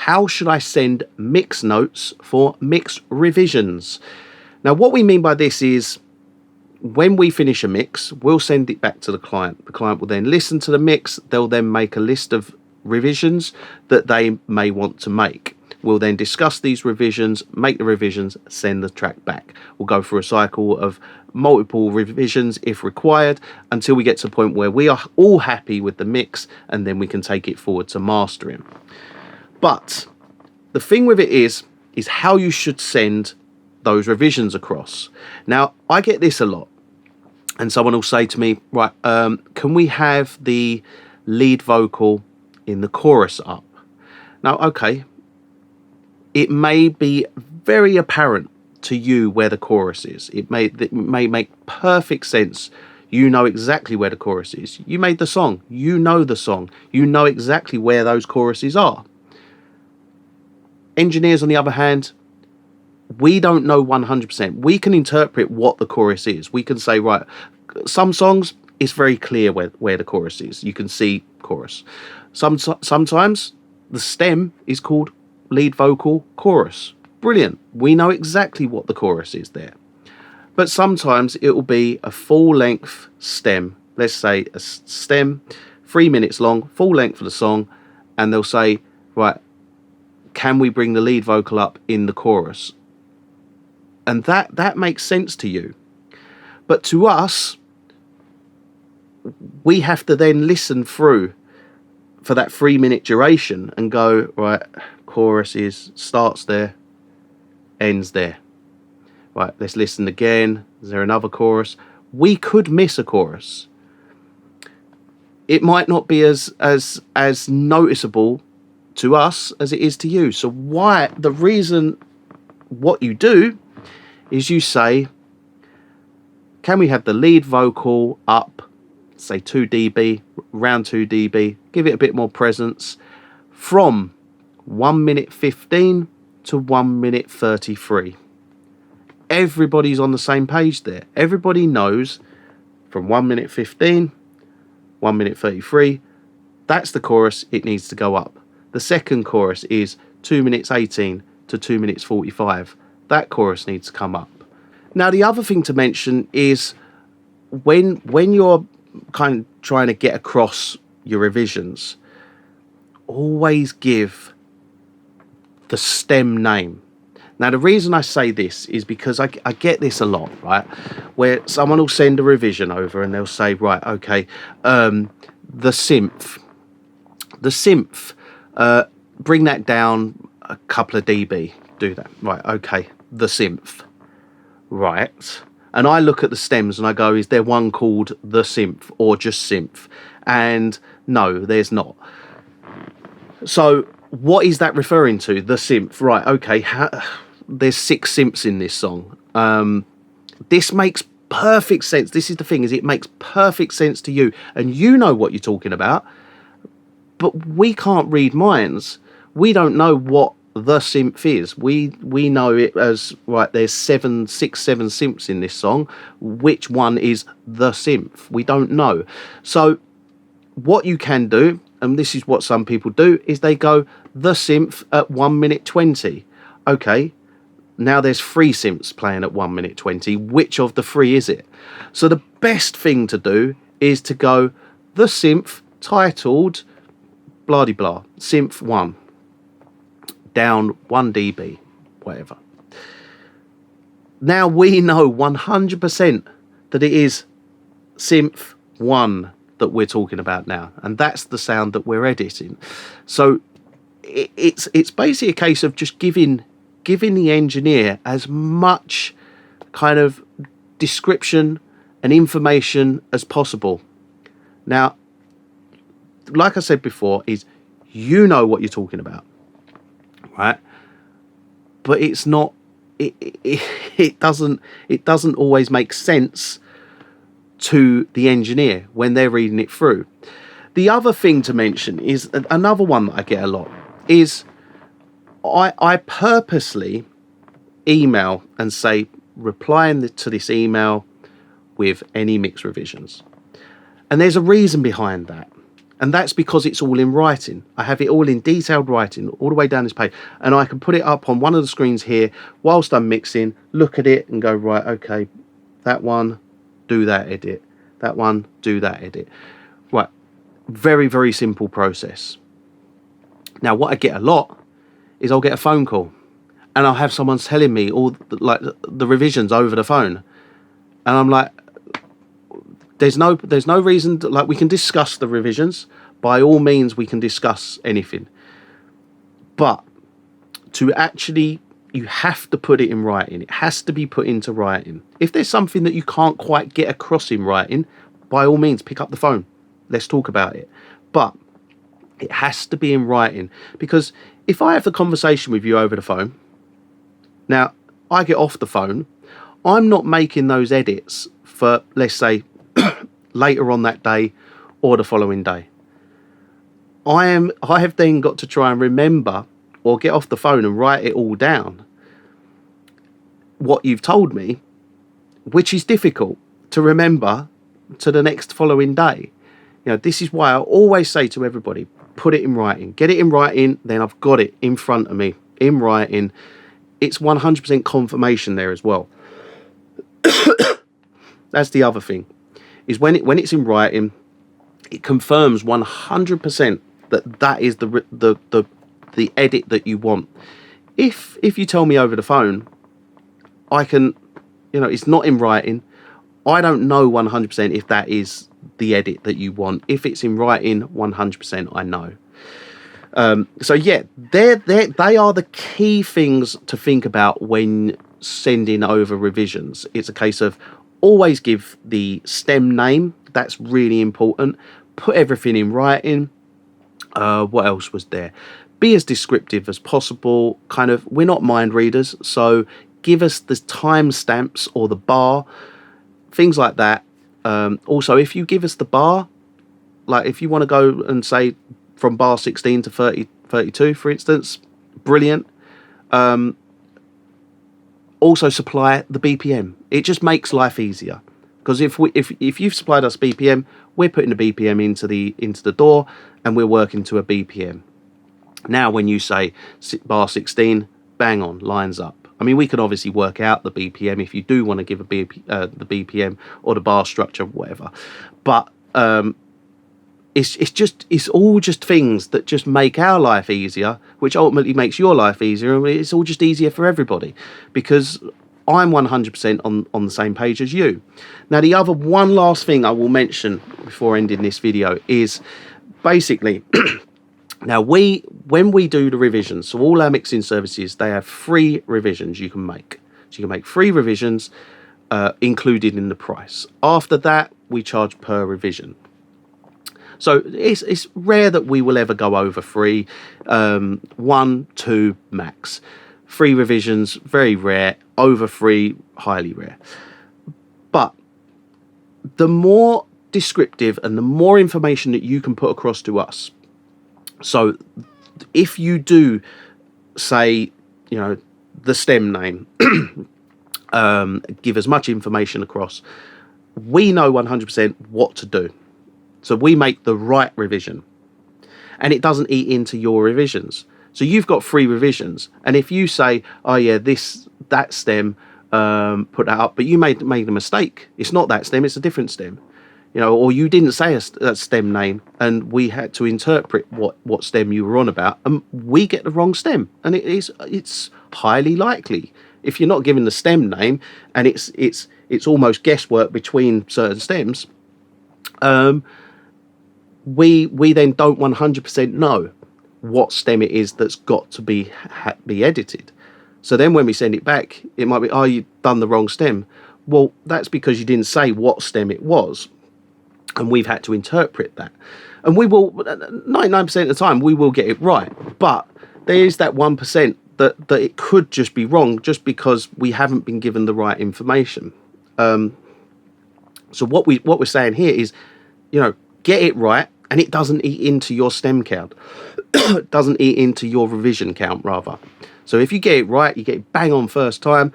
how should I send mix notes for mix revisions? Now, what we mean by this is when we finish a mix, we'll send it back to the client. The client will then listen to the mix. They'll then make a list of revisions that they may want to make. We'll then discuss these revisions, make the revisions, send the track back. We'll go through a cycle of multiple revisions if required until we get to the point where we are all happy with the mix, and then we can take it forward to mastering. But the thing with it is how you should send those revisions across. Now, I get this a lot, and someone will say to me, right, can we have the lead vocal in the chorus up? Now, okay, it may be very apparent to you where the chorus is. It may make perfect sense. You know exactly where the chorus is. You made the song. You know the song. You know exactly where those choruses are. Engineers, on the other hand, we don't know 100%. We can interpret what the chorus is. We can say, right, some songs, it's very clear where the chorus is. You can see chorus. Sometimes the stem is called lead vocal chorus. Brilliant. We know exactly what the chorus is there. But sometimes it will be a full length stem. Let's say a stem, 3 minutes long, full length of the song. And they'll say, right, can we bring the lead vocal up in the chorus? And that makes sense to you. But to us, we have to then listen through for that 3 minute duration and go, right, chorus starts there, ends there. Right, let's listen again. Is there another chorus? We could miss a chorus. It might not be as noticeable to us as it is to you. So what you do is you say, can we have the lead vocal up, say 2 dB, around 2 dB, give it a bit more presence, from 1 minute 15 to 1 minute 33. Everybody's on the same page there. Everybody knows from 1 minute 15, 1 minute 33, that's the chorus, it needs to go up. The second chorus is 2 minutes 18 to 2 minutes 45. That chorus needs to come up. Now, the other thing to mention is when you're kind of trying to get across your revisions, always give the stem name. Now, the reason I say this is because I get this a lot, right? Where someone will send a revision over and they'll say, right, okay, the synth, bring that down a couple of dB. Do that. Right, okay, the synth. Right. And I look at the stems and I go, is there one called the synth or just synth? And no, there's not. So what is that referring to? The synth. Right, okay. There's 6 synths in this song. This makes perfect sense. This is the thing, is it makes perfect sense to you. And you know what you're talking about. But we can't read minds. We don't know what the synth is. We know it as, right, there's 6, 7 synths in this song. Which one is the synth? We don't know. So what you can do, and this is what some people do, is they go the synth at 1 minute 20. Okay, now there's 3 synths playing at 1 minute 20. Which of the 3 is it? So the best thing to do is to go the synth titled blah de blah, synth 1, down 1 dB, whatever. Now we know 100% that it is synth 1 that we're talking about now, and that's the sound that we're editing. So it's basically a case of just giving the engineer as much kind of description and information as possible. Now, like I said before, is you know what you're talking about, right? But it's not. It doesn't always make sense to the engineer when they're reading it through. The other thing to mention is another one that I get a lot is I purposely email and say reply to this email with any mix revisions, and there's a reason behind that. And that's because it's all in writing. I have it all in detailed writing all the way down this page. And I can put it up on one of the screens here whilst I'm mixing, look at it and go, right, okay, that one, do that edit. That one, do that edit. Right, very, very simple process. Now, what I get a lot is I'll get a phone call and I'll have someone telling me all the revisions over the phone. And I'm like, there's no reason to, we can discuss the revisions. By all means, we can discuss anything. But to actually, you have to put it in writing. It has to be put into writing. If there's something that you can't quite get across in writing, by all means, pick up the phone. Let's talk about it. But it has to be in writing, because if I have the conversation with you over the phone, now I get off the phone, I'm not making those edits for, let's say, later on that day or the following day. I have then got to try and remember or get off the phone and write it all down, what you've told me, which is difficult to remember to the next following day. You know, this is why I always say to everybody, put it in writing. Get it in writing, then I've got it in front of me, in writing. It's 100% confirmation there as well. That's the other thing, is when it's in writing, it confirms 100% that is the edit that you want. If you tell me over the phone, I can, it's not in writing, I don't know 100% if that is the edit that you want. If it's in writing, 100% I know. So yeah, they are the key things to think about when sending over revisions. It's a case of always give the stem name. That's really important. Put everything in writing. What else was there? Be as descriptive as possible. We're not mind readers, so give us the timestamps or the bar, things like that. Also, if you give us the bar, like if you want to go and say from bar 16 to 32, for instance, brilliant. Also supply the BPM. It just makes life easier, because if you've supplied us BPM, we're putting the BPM into the DAW and we're working to a BPM. Now, when you say bar 16, bang on, lines up. I mean, we can obviously work out the BPM if you do want to give the BPM or the bar structure, whatever. But it's all just things that just make our life easier, which ultimately makes your life easier. And it's all just easier for everybody, because I'm 100% on the same page as you. Now, the other one last thing I will mention before ending this video is basically, now when we do the revisions, so all our mixing services, they have 3 revisions you can make. So you can make 3 revisions included in the price. After that, we charge per revision. So it's rare that we will ever go over 3, 1, 2 max. 3 revisions, very rare. Over 3, highly rare. But the more descriptive and the more information that you can put across to us. So if you do say, the stem name, give as much information across, we know 100% what to do. So we make the right revision, and it doesn't eat into your revisions. So you've got 3 revisions, and if you say, oh yeah, that stem, put that up, but you made a mistake, it's not that stem, it's a different stem, or you didn't say a stem name, and we had to interpret what stem you were on about, and we get the wrong stem, and it's highly likely, if you're not given the stem name, and it's almost guesswork between certain stems, we then don't 100% know what stem it is that's got to be edited. So then when we send it back, it might be, oh, you've done the wrong stem. Well, that's because you didn't say what stem it was, and we've had to interpret that. And we will, 99% of the time, we will get it right. But there is that 1% that it could just be wrong, just because we haven't been given the right information. So what we're saying here is, get it right, and it doesn't eat into your stem count. It doesn't eat into your revision count, rather. So if you get it right, you get it bang on first time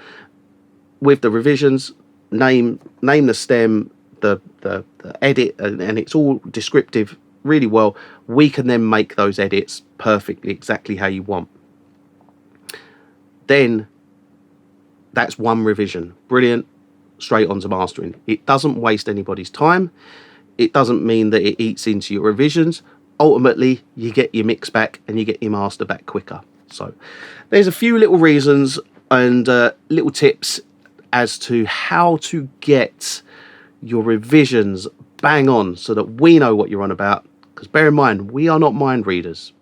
with the revisions, name the stem, the edit, and it's all descriptive, really well. We can then make those edits perfectly exactly how you want. Then that's one revision. Brilliant. Straight on to mastering. It doesn't waste anybody's time. It doesn't mean that it eats into your revisions. Ultimately, you get your mix back and you get your master back quicker. So there's a few little reasons and little tips as to how to get your revisions bang on so that we know what you're on about. Because bear in mind, we are not mind readers.